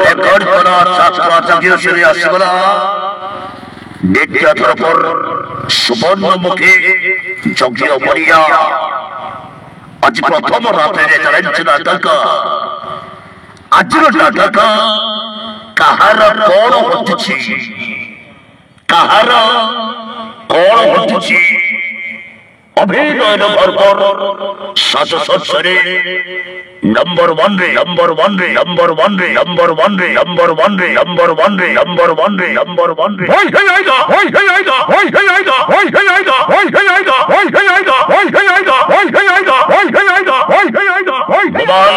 Record করা ছাত্র শ্রেণী আসিগলা দ্বিতীয় তরফর সুবর্ণমুখী যজ্ঞ পড়িয়া আজ প্রথম রাত্রে চালাইছে নাটক। আজর নাটক কাহার কোণ ঘটুছি, কাহার কোণ ঘটুছি অভিনয়ের ভরপুর সাজসজ্জারে নম্বর ওয়ান রে, নম্বর ওয়ান রে, নম্বর ওয়ান রে, নম্বর ওয়ান রে, নম্বর ওয়ান রে, নম্বর ওয়ান রে, নম্বর ওয়ান রে, নম্বর ওয়ান রে। ওই হে আইদা, ওই হে আইদা, ওই হে আইদা, ওই হে আইদা, ওই হে আইদা, ওই হে আইদা, ওই হে আইদা, ওই হে আইদা, ওই হে আইদা, ওই হে আইদা, ওই হে বল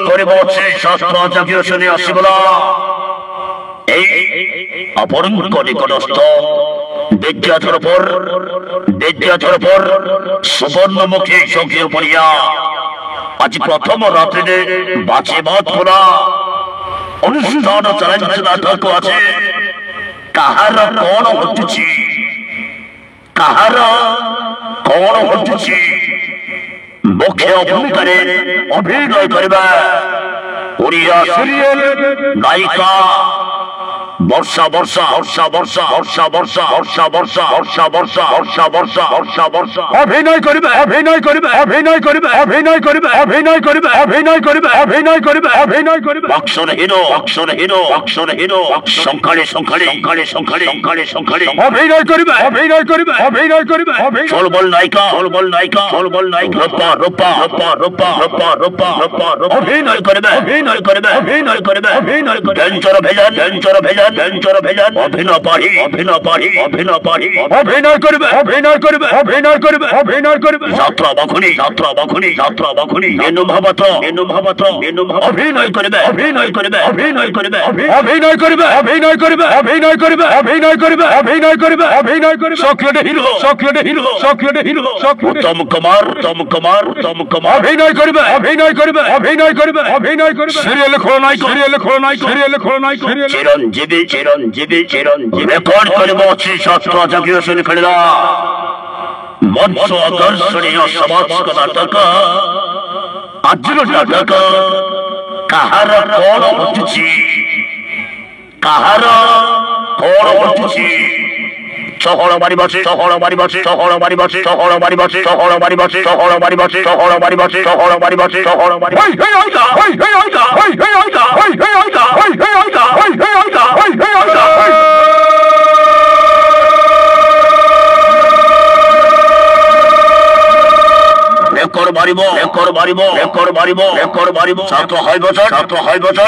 করে বসে শাস্ত্র জাগিয়ে শুনে আসিবলা এই অপরঙ্গ নিকটস্থ বিদ্যাধর পর সুবর্ণমুখী যজ্ঞ পড়িয়া আজ প্রথম রাত্রিতে বাঁচে বাদ খোলা অনুষ্ঠান চালাইছে নাটক আছে। কাহার কোণ ঘটুছি, কাহার কোণ ঘটুছি মুখ্য ভূমিকারে অভিনয় করিবা ওড়িয়া সিরিয়াল নায়িকা বর্ষা বর্ষা বর্ষা বর্ষা বর্ষা বর্ষা বর্ষা বর্ষা বর্ষা বর্ষা বর্ষা বর্ষা বর্ষা বর্ষা অভিনয় করিবে, অভিনয় করিবে, অভিনয় করিবে, অভিনয় করিবে, অভিনয় করিবে, অভিনয় করিবে, অভিনয় করিবে, অভিনয় করিবে। অক্ষর হিরো, অক্ষর হিরো, অক্ষর হিরো, সংখ্যারে সংখ্যারে সংখ্যারে সংখ্যারে সংখ্যারে সংখ্যারে অভিনয় করিবে, অভিনয় করিবে, অভিনয় করিবে। চলবল নায়িকা, চলবল নায়িকা, চলবল নায়িকা রূপা রূপা রূপা রূপা রূপা রূপা রূপা অভিনয় করিবে, অভিনয় করিবে, অভিনয় করিবে, অভিনয় করিবে। Danger vegan, danger vegan, danger vegan অভিনয় পাহি, অভিনয় পাহি, অভিনয় পাহি অভিনয় করিবে, অভিনয় করিবে, অভিনয় করিবে, অভিনয় করিবে। যাত্রা বাখুনি, যাত্রা বাখুনি, যাত্রা বাখুনি মেনু ভাবাত্র, মেনু ভাবাত্র, মেনু ভাব অভিনয় করিবে, অভিনয় করিবে, অভিনয় করিবে, অভিনয় করিবে, অভিনয় করিবে, অভিনয় করিবে, অভিনয় করিবে, অভিনয় করিবে, অভিনয় করিবে। সক্রিয় হিরো, সক্রিয় হিরো, সক্রিয় হিরো, উত্তম কুমার, উত্তম কুমার, উত্তম কুমার অভিনয় করিবে, অভিনয় করিবে, অভিনয় করিবে, অভিনয় করিবে। সিরিয়াল খলনায়ক, সিরিয়াল খলনায়ক, সিরিয়াল খলনায়ক, চিরঞ্জীবী, চিরঞ্জীবী, চিরঞ্জীবী রেকর্ড করিব শ্রী শাস্ত্র জাগিয়ে শুনে খেলা মঞ্চ আকর্ষণীয় সমাজ নাটক। আজর নাটক কাহার কোণ ঘটুছি, কাহার কোণ ঘটুছি শহর বাড়ি বাসে, শহর বাড়ি বাসে, শহর বাড়ি বাসে, শহর বাড়ি বাসে, শহর বাড়ি বাসে, শহর বাড়ি বাসে, শহর বাড়ি বাসে, শহর বাড়ি বাসে, শহর বাড়ি ওই হে আইদা, ওই হে আইদা, ওই হে আইদা, ওই হে আইদা, ওই হে আইদা, ওই হে আইদা, ওই হে আইদা। রেকর্ড বাড়িব, রেকর্ড বাড়িব, রেকর্ড বাড়িব, রেকর্ড বাড়িব। ছাত্র হয় বছর, ছাত্র হয় বছর।